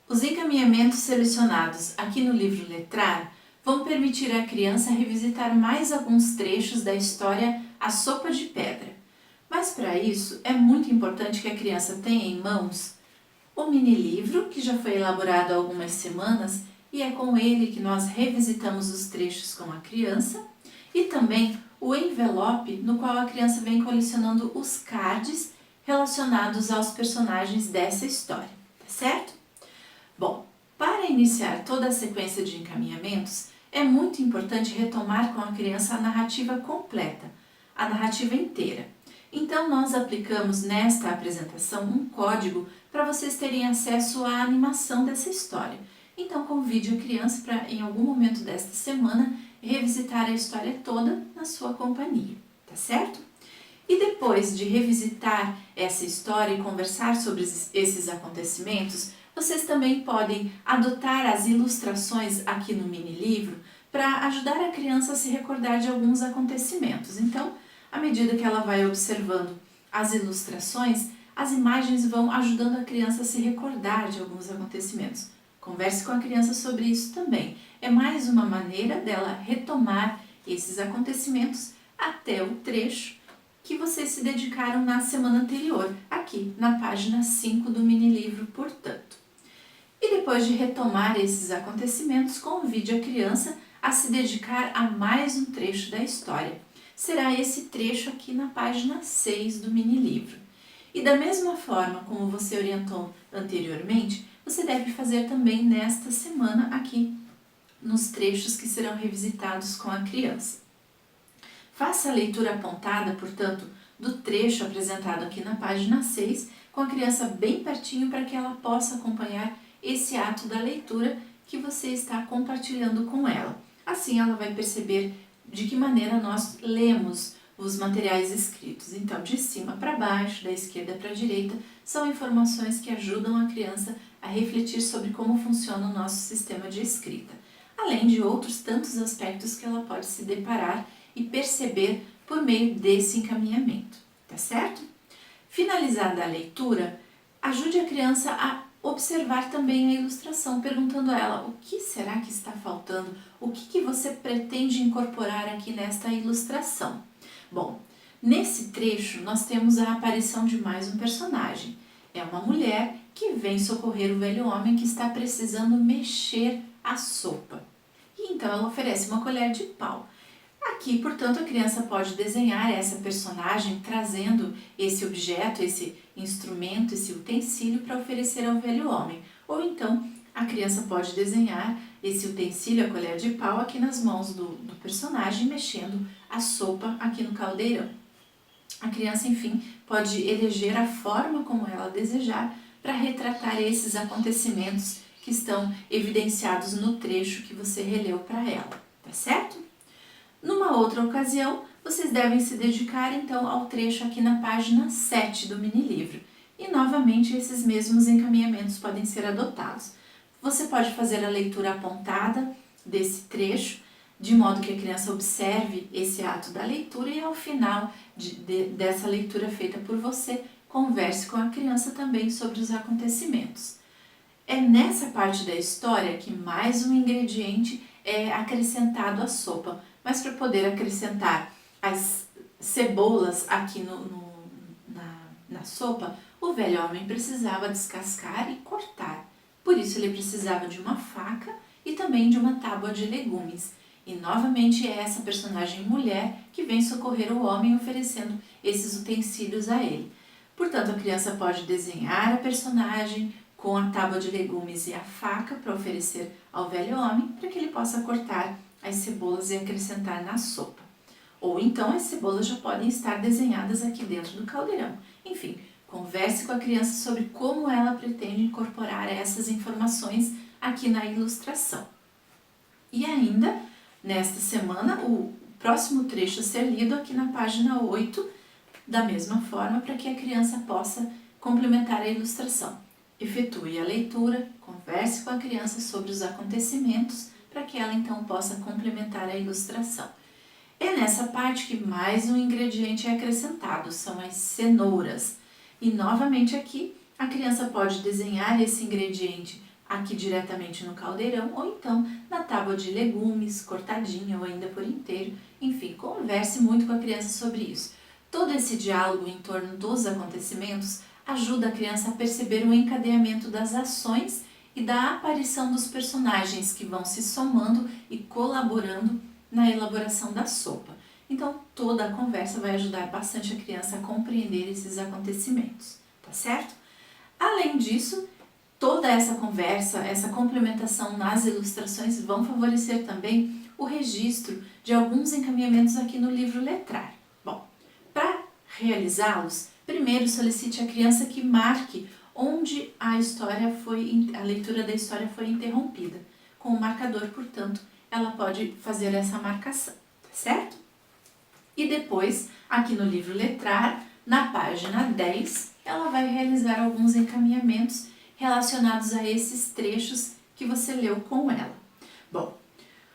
Os encaminhamentos selecionados aqui no livro Letrar vão permitir à criança revisitar mais alguns trechos da história A Sopa de Pedra. Mas para isso é muito importante que a criança tenha em mãos o mini-livro, que já foi elaborado há algumas semanas e é com ele que nós revisitamos os trechos com a criança, e também o envelope no qual a criança vem colecionando os cards relacionados aos personagens dessa história, tá certo? Bom, para iniciar toda a sequência de encaminhamentos, é muito importante retomar com a criança a narrativa completa, a narrativa inteira. Então, nós aplicamos nesta apresentação um código para vocês terem acesso à animação dessa história. Então, convide a criança para, em algum momento desta semana, revisitar a história toda na sua companhia, tá certo? E depois de revisitar essa história e conversar sobre esses acontecimentos, vocês também podem adotar as ilustrações aqui no mini-livro para ajudar a criança a se recordar de alguns acontecimentos. Então, à medida que ela vai observando as ilustrações, as imagens vão ajudando a criança a se recordar de alguns acontecimentos. Converse com a criança sobre isso também. É mais uma maneira dela retomar esses acontecimentos até o trecho que vocês se dedicaram na semana anterior, aqui na página 5 do mini-livro, portanto. E depois de retomar esses acontecimentos, convide a criança a se dedicar a mais um trecho da história. Será esse trecho aqui na página 6 do mini-livro. E da mesma forma como você orientou anteriormente, você deve fazer também nesta semana aqui, nos trechos que serão revisitados com a criança. Faça a leitura apontada, portanto, do trecho apresentado aqui na página 6, com a criança bem pertinho para que ela possa acompanhar esse ato da leitura que você está compartilhando com ela. Assim ela vai perceber de que maneira nós lemos os materiais escritos. Então, de cima para baixo, da esquerda para a direita, são informações que ajudam a criança a refletir sobre como funciona o nosso sistema de escrita, além de outros tantos aspectos que ela pode se deparar e perceber por meio desse encaminhamento, tá certo? Finalizada a leitura, ajude a criança a observar também a ilustração, perguntando a ela o que será que está faltando, o que você pretende incorporar aqui nesta ilustração. Bom, nesse trecho nós temos a aparição de mais um personagem. É uma mulher que vem socorrer o velho homem que está precisando mexer a sopa. E então ela oferece uma colher de pau. Aqui, portanto, a criança pode desenhar essa personagem trazendo esse objeto, esse instrumento, esse utensílio para oferecer ao velho homem. Ou então, a criança pode desenhar esse utensílio, a colher de pau, aqui nas mãos do personagem, mexendo a sopa aqui no caldeirão. A criança, enfim, pode eleger a forma como ela desejar para retratar esses acontecimentos que estão evidenciados no trecho que você releu para ela, tá certo? Numa outra ocasião, vocês devem se dedicar então ao trecho aqui na página 7 do mini-livro. E novamente esses mesmos encaminhamentos podem ser adotados. Você pode fazer a leitura apontada desse trecho, de modo que a criança observe esse ato da leitura e ao final dessa leitura feita por você, converse com a criança também sobre os acontecimentos. É nessa parte da história que mais um ingrediente é acrescentado à sopa, mas para poder acrescentar as cebolas aqui na sopa, o velho homem precisava descascar e cortar. Por isso ele precisava de uma faca e também de uma tábua de legumes. E novamente é essa personagem mulher que vem socorrer o homem oferecendo esses utensílios a ele. Portanto, a criança pode desenhar a personagem com a tábua de legumes e a faca para oferecer ao velho homem para que ele possa cortar as cebolas e acrescentar na sopa. Ou então as cebolas já podem estar desenhadas aqui dentro do caldeirão. Enfim, converse com a criança sobre como ela pretende incorporar essas informações aqui na ilustração. E ainda, nesta semana, o próximo trecho a ser lido aqui na página 8, da mesma forma, para que a criança possa complementar a ilustração. Efetue a leitura, converse com a criança sobre os acontecimentos, para que ela então possa complementar a ilustração. É nessa parte que mais um ingrediente é acrescentado, são as cenouras. E novamente aqui, a criança pode desenhar esse ingrediente aqui diretamente no caldeirão ou então na tábua de legumes, cortadinha ou ainda por inteiro. Enfim, converse muito com a criança sobre isso. Todo esse diálogo em torno dos acontecimentos ajuda a criança a perceber o encadeamento das ações e da aparição dos personagens que vão se somando e colaborando na elaboração da sopa. Então, toda a conversa vai ajudar bastante a criança a compreender esses acontecimentos, tá certo? Além disso, toda essa conversa, essa complementação nas ilustrações vão favorecer também o registro de alguns encaminhamentos aqui no livro Letrar. Bom, para realizá-los, primeiro solicite à criança que marque onde a leitura da história foi interrompida. Com o marcador, portanto, ela pode fazer essa marcação, tá certo? E depois, aqui no livro Letrar, na página 10, ela vai realizar alguns encaminhamentos relacionados a esses trechos que você leu com ela. Bom,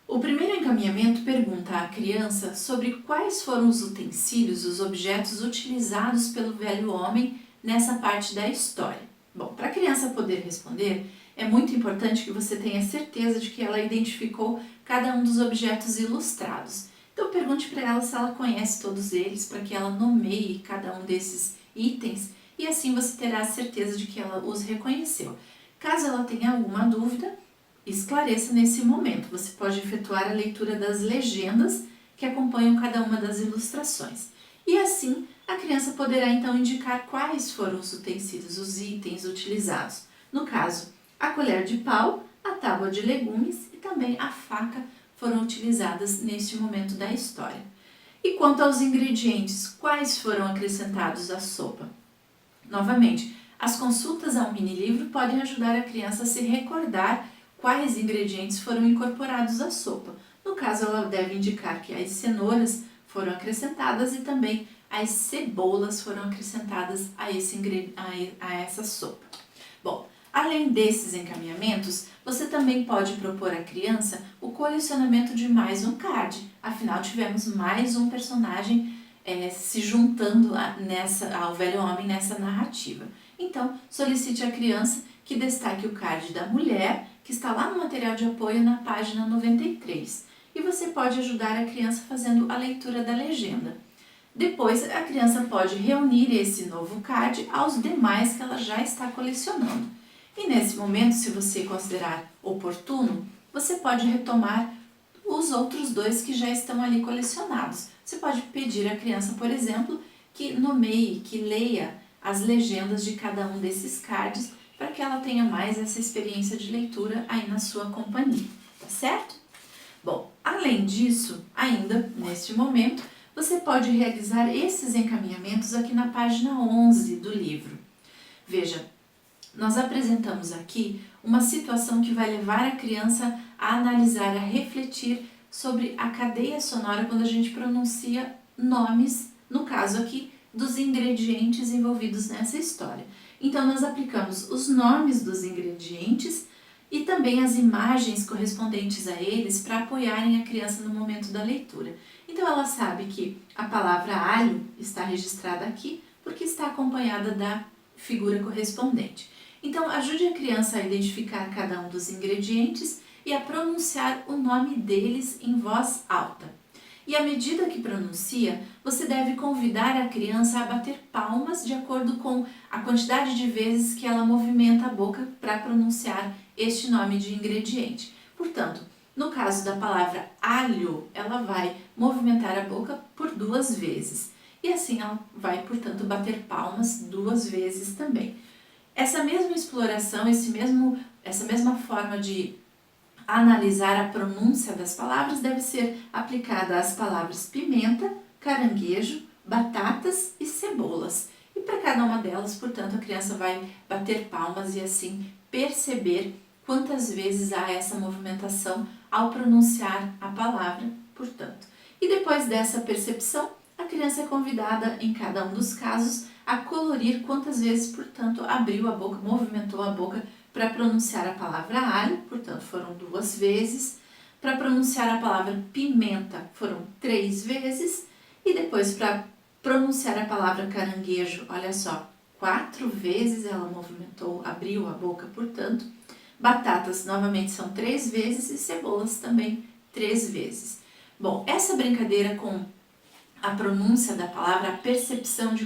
o primeiro encaminhamento pergunta à criança sobre quais foram os utensílios, os objetos utilizados pelo velho homem nessa parte da história. Bom, para a criança poder responder, é muito importante que você tenha certeza de que ela identificou cada um dos objetos ilustrados. Então pergunte para ela se ela conhece todos eles, para que ela nomeie cada um desses itens e assim você terá a certeza de que ela os reconheceu. Caso ela tenha alguma dúvida, esclareça nesse momento. Você pode efetuar a leitura das legendas que acompanham cada uma das ilustrações. E assim, a criança poderá então indicar quais foram os utensílios, os itens utilizados. No caso, a colher de pau, a tábua de legumes e também a faca foram utilizadas neste momento da história. E quanto aos ingredientes, quais foram acrescentados à sopa? Novamente, as consultas ao mini-livro podem ajudar a criança a se recordar quais ingredientes foram incorporados à sopa. No caso, ela deve indicar que as cenouras foram acrescentadas e também as cebolas foram acrescentadas a essa sopa. Bom, além desses encaminhamentos, você também pode propor à criança o colecionamento de mais um card. Afinal, tivemos mais um personagem se juntando ao velho homem nessa narrativa. Então, solicite à criança que destaque o card da mulher, que está lá no material de apoio na página 93. E você pode ajudar a criança fazendo a leitura da legenda. Depois, a criança pode reunir esse novo card aos demais que ela já está colecionando. E nesse momento, se você considerar oportuno, você pode retomar os outros dois que já estão ali colecionados. Você pode pedir à criança, por exemplo, que nomeie, que leia as legendas de cada um desses cards para que ela tenha mais essa experiência de leitura aí na sua companhia, tá certo? Bom, além disso, ainda neste momento, você pode realizar esses encaminhamentos aqui na página 11 do livro. Veja, nós apresentamos aqui uma situação que vai levar a criança a analisar, a refletir sobre a cadeia sonora quando a gente pronuncia nomes, no caso aqui, dos ingredientes envolvidos nessa história. Então, nós aplicamos os nomes dos ingredientes e também as imagens correspondentes a eles para apoiarem a criança no momento da leitura. Então, ela sabe que a palavra alho está registrada aqui porque está acompanhada da figura correspondente. Então, ajude a criança a identificar cada um dos ingredientes e a pronunciar o nome deles em voz alta. E à medida que pronuncia, você deve convidar a criança a bater palmas de acordo com a quantidade de vezes que ela movimenta a boca para pronunciar este nome de ingrediente. Portanto, no caso da palavra alho, ela vai movimentar a boca por 2 vezes. E assim ela vai, portanto, bater palmas 2 vezes também. Essa mesma exploração, essa mesma forma de analisar a pronúncia das palavras deve ser aplicada às palavras pimenta, caranguejo, batatas e cebolas. E para cada uma delas, portanto, a criança vai bater palmas e assim perceber quantas vezes há essa movimentação ao pronunciar a palavra, portanto. E depois dessa percepção, a criança é convidada, em cada um dos casos, a colorir quantas vezes, portanto, abriu a boca, movimentou a boca para pronunciar a palavra alho, portanto, foram 2 vezes. Para pronunciar a palavra pimenta, foram 3 vezes. E depois, para pronunciar a palavra caranguejo, olha só, 4 vezes ela movimentou, abriu a boca, portanto. Batatas, novamente, são 3 vezes e cebolas também 3 vezes. Bom, essa brincadeira com a pronúncia da palavra, a percepção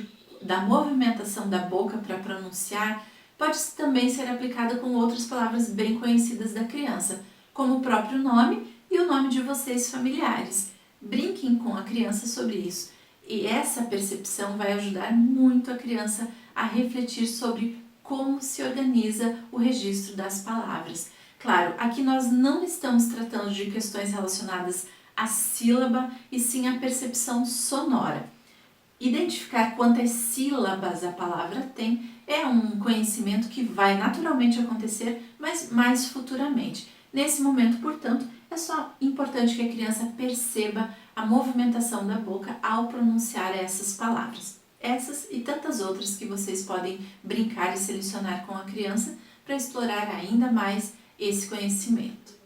da movimentação da boca para pronunciar, pode também ser aplicada com outras palavras bem conhecidas da criança, como o próprio nome e o nome de vocês familiares. Brinquem com a criança sobre isso. E essa percepção vai ajudar muito a criança a refletir sobre como se organiza o registro das palavras. Claro, aqui nós não estamos tratando de questões relacionadas à sílaba e sim à percepção sonora. Identificar quantas sílabas a palavra tem é um conhecimento que vai naturalmente acontecer, mas mais futuramente. Nesse momento, portanto, é só importante que a criança perceba a movimentação da boca ao pronunciar essas palavras. Essas e tantas outras que vocês podem brincar e selecionar com a criança para explorar ainda mais esse conhecimento.